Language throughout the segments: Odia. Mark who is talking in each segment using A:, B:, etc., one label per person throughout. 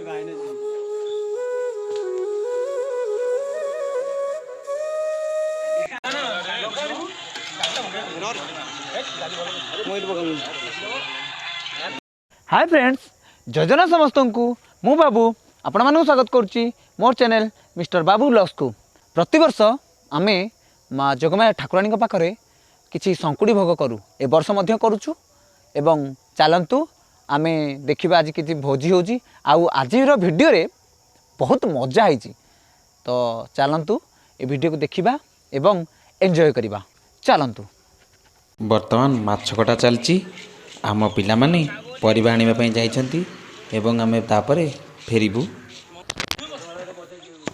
A: हाय फ्रेंड्स, योजना समस्त को मु बाबू आपण मानक स्वागत करुच्ची मोर चैनल मिस्टर बाबू ब्लॉग्स को। प्रतिवर्ष आमे माँ जोगमाया ठाकुराणी पाखरे किछि संकुड़ी भोग करूँ। ए वर्ष मध्य करुचु एवं चलतु आमे देखिबा आज किछि भोजी होची आउ आजिर वीडियो रे बहुत मजा है। तो चलतु ए वीडियो को देखिबा एवं एंजॉय करिबा। चलतु
B: बर्तमान माछ कटा चलची। आम पिला माने परिबा आनिबा पई जाइछंती एवं आमे तापरे फेरिबू।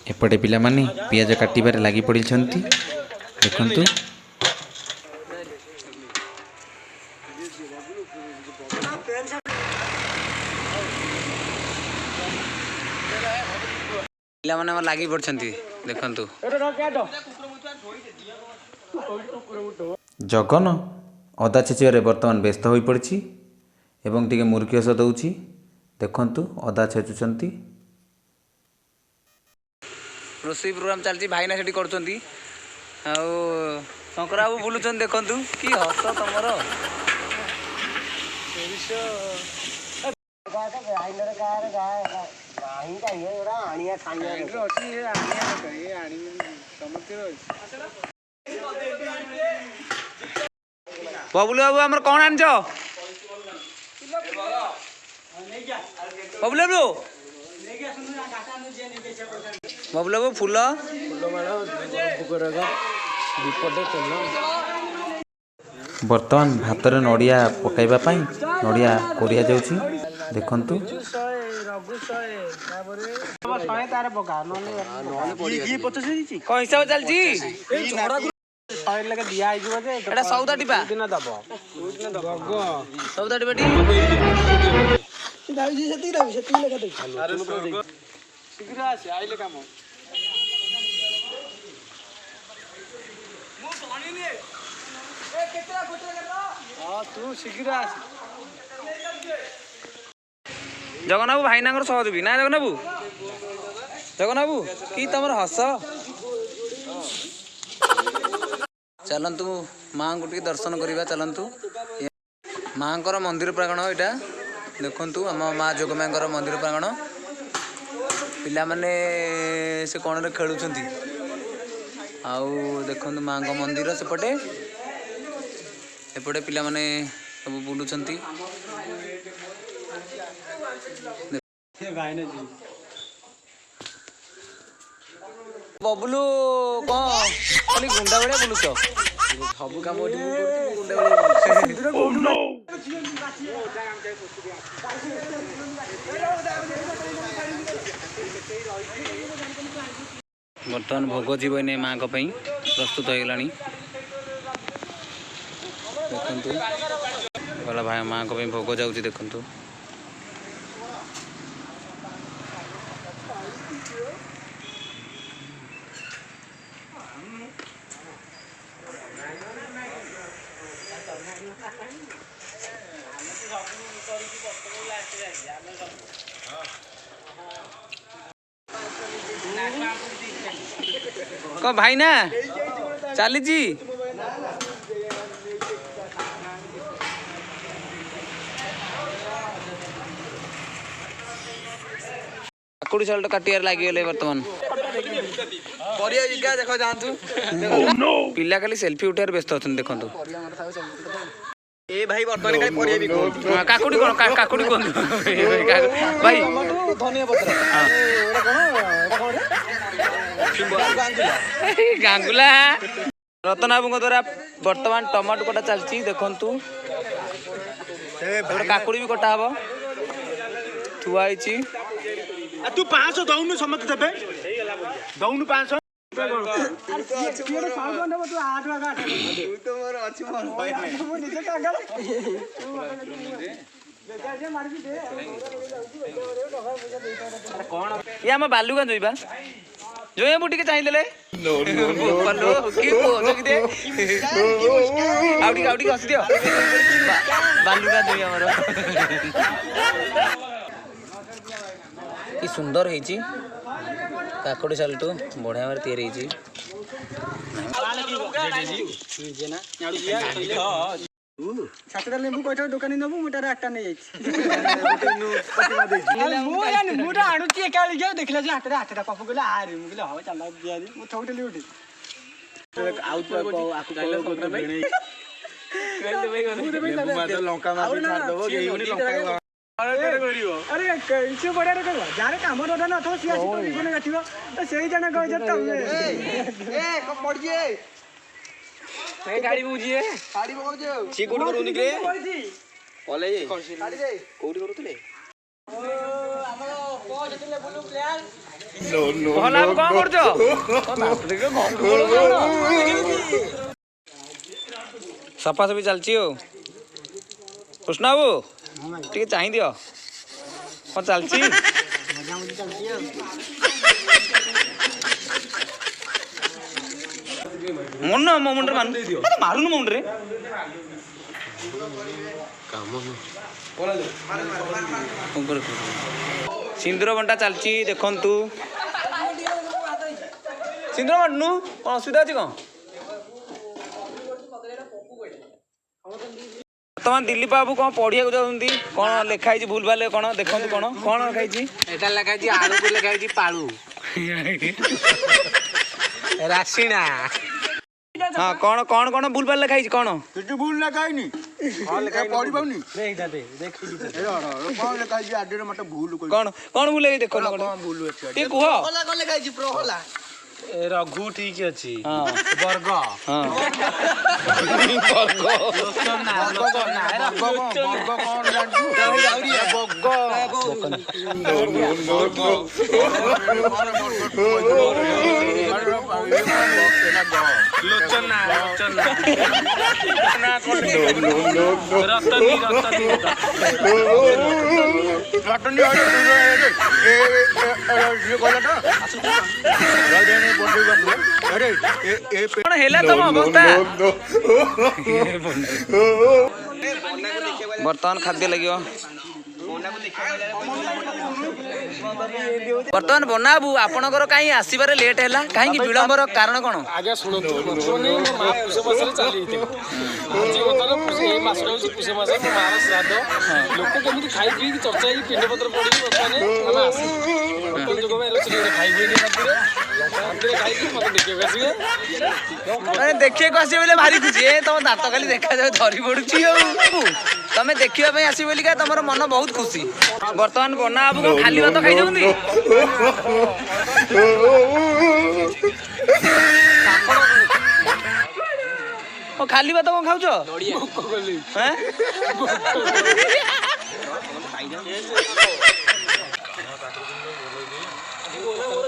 B: एपटे पिला माने पियाज काटिबारे लागि पडिछंती। देखंतु पिला माने हमर लागि पडछंती। देखंतु जगन अदा छेचिबारे वर्तमान व्यस्त होई पड़छि एवं टिके मुर्खियस दउछि। देखंतु अदा छेचुछंती। रोसई प्रोग्राम चलछि। भाईना सेठी करछंती आउ शंकर बाबू बुलुछन। देखंतु की हस तमरो बबुलू बाबू हमर कौन आनछ? बबुलू बाबू बबुलू बाबू फूल बर्तमान भात रे नड़िया पकाइबा पई नड़िया कोरिया जाउछि। देखंतु कौन हिसाब चलछि? एटा सौदा टिपा सौदा टिपा टी शीघ्र आसे आइले काम तू शीघ्र आस। जगन बाबू भाईना सहयोगी ना? जगन बाबू जगन बाबू कि तमर हस। चलतु माँ को टी दर्शन करवा। चलतु माँ मंदिर प्रांगण यहाँ देखु आम माँ जोगमाया मंदिर प्रांगण। पिला माने से कौन रे खेलुछंती आउ देखु माँ को मंदिर सेपटे एपटे पिला माने सब बुलुछंती। बबलू कौन खाली गुंडा भाया बुलुच सब कम गुंडा बर्तमान भोग जीवन माँ को प्रस्तुत हो गला। देखु गला भाई माँ को भोग जाऊँगी। देखु को भाई ना चली जी काकुड़ी साल काटियार लगे बर्तमान देखो जानतु पिला खाली सेल्फी उठार व्यस्त अच्छा। देखो ए भाई बर्तमान खाली परिया भी काकुड़ी कोन काकुड़ी कोन भाई धनिया पत्र गांगुला रतन बाबू द्वारा बर्तमान टमाटो कटा चलती। देखंतु काकुड़ी भी कटा हम थुआई।
C: तू 500 दौनु समस्त देबे दौनु 500
B: ये आम बालुगंज जोइबा जोए बुटी के चाहिए आउटी आउटी हसी दियो बालुगंज जोई हमर कि सुंदर ହେଇଛି କାକୁଡ଼ି ସାଲଟୁ ବଢ଼ିଆ ଭାବରେ ତିଆରି ହେଇଛି।
D: ସାତଟା ଲେମ୍ବୁ କହିଥାଉ ଦୋକାନୀ ନେବୁ ମୁଁ ତାର 8ଟା ନେଇଯାଇଛି। ମୁଁ ତ ଆଣୁଛି ଏକା ବେଳିକି ଆଉ ଦେଖିଲା ଯେ 8ଟା ପପୁ କହିଲା ଆରେ ମୁଁ କହିଲି ହଉ ଚାଲ ଦିଆରି ମୁଁ ଥଉଥିଲି ଗୋଟେ ସେ ବଢିଆ କହିବ ଯାହାର କାମ ଧନ୍ଦା ନଥିବ ସିଏ ଆସି ପିଛନେ କାଟିବ ତ ସେଇ ଜଣେ କହିଛ ତମେ ଗାଡି ବୁଝିଏ ଗାଡି ପକଉଛି ସିଏ କୋଉଠି କରୁନି କି କଲେଜ କୋଉଠି କରୁଥିଲେ
B: ସଫାସଫି ଚାଲିଛି ଆଉ କୃଷ୍ଣ ବାବୁ ଟିକେ ଚାହିଁ ଦିଅ କ'ଣ ଚାଲିଛି? ମନ ମୋ ମୁଣ୍ଡରେ ମାରୁନୁ ମୋ ମୁଣ୍ଡରେ ସିନ୍ଦୁର ବଣ୍ଟା ଚାଲିଛି ଦେଖନ୍ତୁ। ସିନ୍ଦୁର ବାଣ୍ଟୁନୁ କ'ଣ ଅସୁବିଧା ଅଛି କ'ଣ? ବର୍ତ୍ତମାନ ଦିଲ୍ଲୀପ ବାବୁ କ'ଣ ପଢିବାକୁ ଯାଉଛନ୍ତି କ'ଣ ଲେଖା ହେଇଛି ଭୁଲ ଭାଲ କ'ଣ ଦେଖନ୍ତୁ କ'ଣ କ'ଣ ଲେଖା ହେଇଛି?
D: ଏଟା ଲେଖା ହେଇଛି ଆଳୁକୁ ଲେଖା ହେଇଛି ପାଳୁ ରାଶିଣା।
B: ହଁ କ'ଣ କ'ଣ କ'ଣ ଭୁଲ ଭାଲ ଲେଖା ହେଇଛି କ'ଣ?
C: କିଛି ଭୁଲ ଲେଖା ହେଇନି ପଢି ପାରୁନି କଣ ଲେଖା ହେଇଛି ଆଡରେ ମତେ ଭୁଲ
B: କ'ଣ କ'ଣ ଭୁଲ ହେଇଛି ଦେଖନ୍ତୁ ଟିକେ କୁହ।
D: ଲେଖା ହେଇଛି ପ୍ରହଲା ରଘୁ ଠିକ ଅଛି ବର୍ଗ
B: କ'ଣ ହେଲା ତମ ଅବସ୍ଥା? ବର୍ତ୍ତମାନ ଖାଦ୍ୟ ଲାଗିବ। ବର୍ତ୍ତମାନ ବନା ବାବୁ ଆପଣଙ୍କର କାହିଁ ଆସିବାରେ ଲେଟ୍ ହେଲା କାହିଁକି ବିଳମ୍ବର କାରଣ କ'ଣ?
E: ଆଜ୍ଞା ଶୁଣନ୍ତୁ ବର୍ତ୍ତମାନ ମୋ ମା ପୁଷ ମାସରେ ଚାଲିଯାଇଥିଲା ଆଜି ବର୍ତ୍ତମାନ ଏଇ ମାସଟା ହେଉଛି ପୁଷ ମାସ ମୋ ମାର ଶ୍ରାଦ୍ଧ ଲୋକ କେମିତି ଖାଇ ପିଇକି ଚର୍ଚ୍ଚା ହେଇକି ପିଣ୍ଡ ପତ୍ର ପଡ଼ିକି ବର୍ତ୍ତମାନ ଆମେ ଆସିବୁ ବର୍ତ୍ତମାନ ଯୋଗ ପାଇଁ ଖାଇ ହୁଏନି ରାତିରେ ରାତିରେ ଖାଇକି ମତେ ଦେଖିବାକୁ ଆସିବେ
B: ଦେଖିବାକୁ ଆସିବେ ବୋଲେ ଭାରି ଖୁସି ଏ ତମ ଦାନ୍ତ ଖାଲି ଦେଖାଯାଉ ଧରି ପଡୁଛି ଆଉ ତମେ ଦେଖିବା ପାଇଁ ଆସିବ ବୋଲିକା ତମର ମନ ବହୁତ ଖୁସି। ବର୍ତ୍ତମାନ ବନା ବାବୁ କ'ଣ ଖାଲି ଭାତ ଖାଇଯାଉଛନ୍ତି? ଖାଲି ଭାତ କ'ଣ ଖାଉଛ?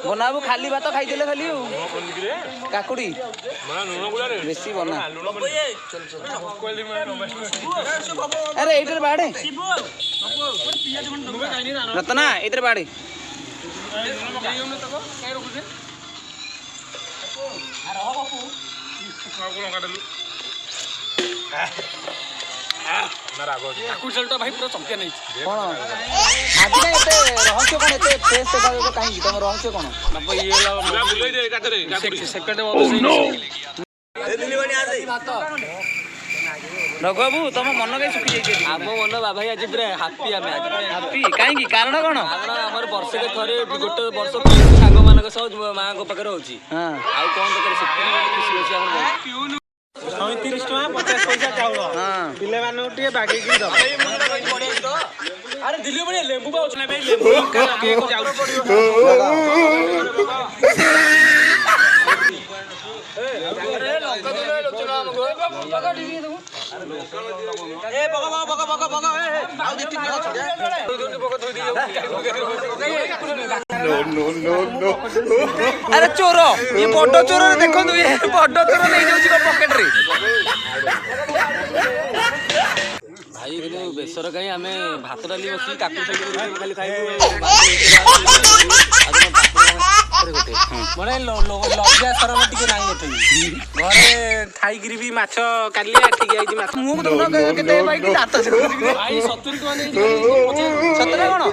B: ବନା ବାବୁ ଖାଲି ଭାତ ଖାଇଦେଲେ ଖାଲି ଆଉ କାକୁଡି ବେଶୀ ବନା ଆରେ ଏଇଥିରେ ବାଡେ ରତନା ଏଇଥିରେ ବାଡେ
E: ଭାଇ ପୁରା ଚମ୍ପିଆ ନେଇଛି
B: କ'ଣ ଆଜି କାଇଁ ଏତେ ରହସ୍ୟ କ'ଣ ଏତେ ଫ୍ରେଶ୍ ଦେଖାଯାଉଛି କାହିଁକି ତମ ରହସ୍ୟ କ'ଣ? ରଘୁବାବୁ ତମ ମନ କାହିଁ ଶୁଖି ଯାଇଛି?
E: ଆମ ମନ ଭାଇ ଆଜି ପୁରା ହାପି ଆମେ
B: ହାପି କାହିଁକି କାରଣ କ'ଣ?
E: କାରଣ ଆମର ବର୍ଷରେ ଥରେ ଗୋଟେ ବର୍ଷ ସାଙ୍ଗମାନଙ୍କ ସହ ମାଙ୍କ ପାଖରେ ହଉଛି ଆଉ କ'ଣ ଦରକାର ସେତିକି ଖୁସି ଅଛି ଆମର
D: 37 ଟଙ୍କା 50 ପଇସା ଚାଉଳ ପିଲାମାନଙ୍କୁ ଟିକେ ବାଗେଇକି ଦବ।
E: ଆରେ ଦିଲ୍ଲୀ ବଢିଆ ଲେମ୍ବୁ ପାଉଛୁ ନା ଭାଇ ଲେମ୍ବୁ
B: ଆରେ ଚୋର ଇଏ ବଡ ଚୋର ଦେଖନ୍ତୁ ଇଏ ବଡ ଚୋର ନେଇଯାଉଛି ପକେଟ ରେ।
E: ଭାଇ କିନ୍ତୁ ବେସର କାହିଁ ଆମେ ଭାତ ଡାଲି ବସିକି କାକୁଡ଼ି ସାଇଡ୍ ଖାଲି ଖାଇବୁ ମାନେ ଲଜ୍ଜା ସରମ ଟିକେ ନାହିଁ ଏଠି ଘରେ ଥାଇକିରି ବି ମାଛ କାଲି ଆଠିକି ଆଇଛି ମାଛ
B: ମୁଁ କେତେ ପାଇକି ଦାନ୍ତ
E: ଭାଇ 70 ଟଙ୍କା ନେଇଛି
B: ସତରେ କ'ଣ?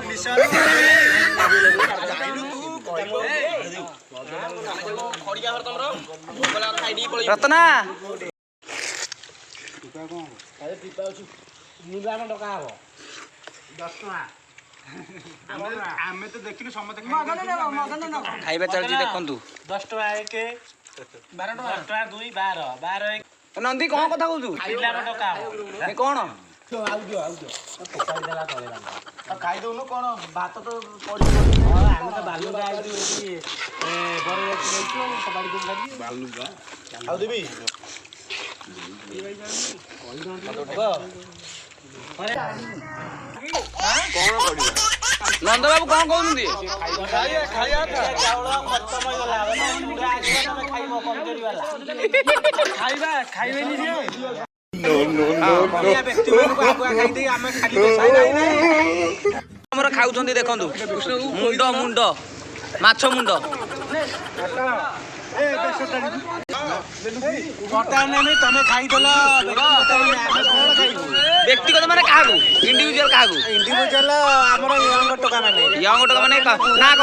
D: ଖଡ଼ିକା ଘର ତମର ଗଲା ଖାଇଦେଇ ପଳେଇ
B: ରତ୍ନା
C: ଆମେ ତ ଦେଖିନୁ ସମସ୍ତେ
B: ଖାଇବା ଚାଲିଛି ଦେଖନ୍ତୁ।
C: 10 ଟଙ୍କା 1 12 ଟଙ୍କା 2 12 12 1
B: ନନ୍ଦୀ କଣ କଥା କହୁଛୁ? କଣ
C: ଖାଇଦଉନୁ କଣ ଭାତ ତ ପଡିବ। ଆମେ ତ ବାଲୁକା ଆଉ ଦେବି
B: ନନ୍ଦ ବାବୁ କଣ କହୁଛନ୍ତି? ଆମର ଖାଉଛନ୍ତି ଦେଖନ୍ତୁ ମୁଣ୍ଡ ମୁଣ୍ଡ ମାଛ ମୁଣ୍ଡ।
C: ତମେ ଖାଇଦେଲ
B: ବ୍ୟକ୍ତିଗତ ମାନେ କାହାକୁ ଇଣ୍ଡିଭିଜୁଆଲ କାହାକୁ
C: ଇଣ୍ଡିଭିଜୁଆଲ ଆମର ୟଙ୍ଗ ଟୋକା ମାନେ
B: ନା କହ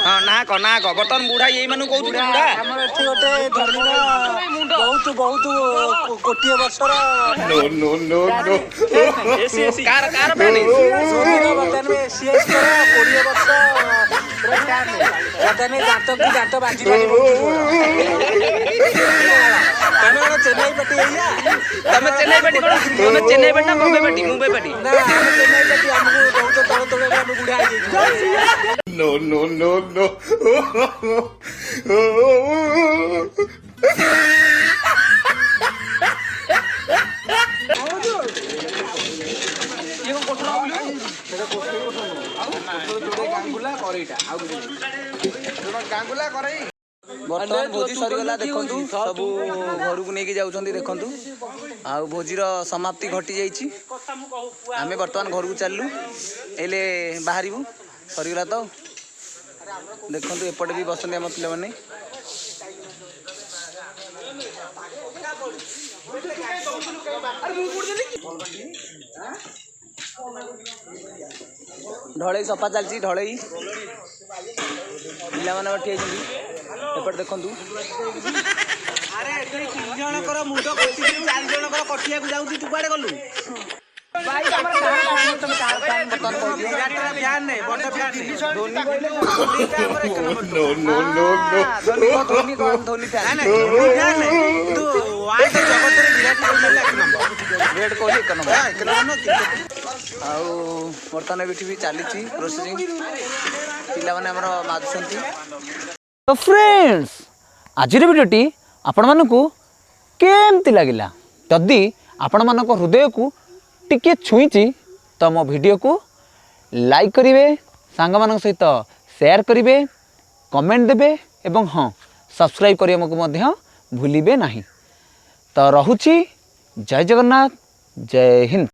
B: ହଁ ନା କହ ବର୍ତ୍ତମାନ ବୁଢା ଏଇମାନଙ୍କୁ କହୁଛୁ ବୁଢା।
C: ଆମର ଏଠି ଗୋଟେ ଧର୍ମୀର ବହୁତ କୋଟିଏ ବର୍ଷର
B: କାର ପ୍ରାଣୀ
C: 20 ବର୍ଷ ଦାନ୍ତ ବାଜିଲାନି। ତମେ କଣ ଚେନ୍ନାଇ ପାଟି ଏଇଆ?
B: ତମେ ଚେନ୍ନାଇ ପାଟି କଣ? ତମେ ଚେନ୍ନାଇ ପାଟି ନା ମୁମ୍ବାଇ ପାଟି? ମୁମ୍ବାଇ ପାଟି
C: ନା ଆମେ ଚେନ୍ନାଇ ପାଟି ଆମକୁ ଦଉଛ ତଳେ ତଳେ ଆମେ ବୁଢା
B: ବର୍ତ୍ତମାନ ଭୋଜି ସରିଗଲା ଦେଖନ୍ତୁ ସବୁ ଘରକୁ ନେଇକି ଯାଉଛନ୍ତି ଦେଖନ୍ତୁ ଆଉ ଭୋଜିର ସମାପ୍ତି ଘଟି ଯାଇଛି। ଆମେ ବର୍ତ୍ତମାନ ଘରକୁ ଚାଲିଲୁ ଏଇଲେ ବାହାରିବୁ ସରିଗଲା ତ ଦେଖନ୍ତୁ ଏପଟେ ବି ବସନ୍ତି ଆମ ପିଲାମାନେ। ଢଳେଇ ସଫା ଚାଲିଛି ଢଳେଇ ପିଲାମାନେ ଠିଆ ହେଇଛନ୍ତି ଏପଟେ ଦେଖନ୍ତୁ।
C: ଆରେ 3 ଜଣଙ୍କର ମୁଣ୍ଡ କଟିକି 4 ଜଣଙ୍କର କଟିବାକୁ ଯାଉଛି ତୁ କୁଆଡେ ଗଲୁ?
B: ଆଉ ବର୍ତ୍ତମାନ ଏଠି ବି ଚାଲିଛି ପ୍ରୋସେସିଂ ପିଲାମାନେ ଆମର ମାରୁଛନ୍ତି।
A: ତ ଫ୍ରେଣ୍ଡସ୍ ଆଜିର ଭିଡ଼ିଓଟି ଆପଣମାନଙ୍କୁ କେମିତି ଲାଗିଲା? ଯଦି ଆପଣମାନଙ୍କ ହୃଦୟକୁ ଟିକେ ଛୁଇଁଛି ତ ମୋ ଭିଡ଼ିଓକୁ ଲାଇକ୍ କରିବେ, ସାଙ୍ଗମାନଙ୍କ ସହିତ ସେୟାର କରିବେ, କମେଣ୍ଟ ଦେବେ ଏବଂ ହଁ ସବସ୍କ୍ରାଇବ୍ କରିବାକୁ ମଧ୍ୟ ଭୁଲିବେ ନାହିଁ। ତ ରହୁଛି ଜୟ ଜଗନ୍ନାଥ, ଜୟ ହିନ୍ଦ।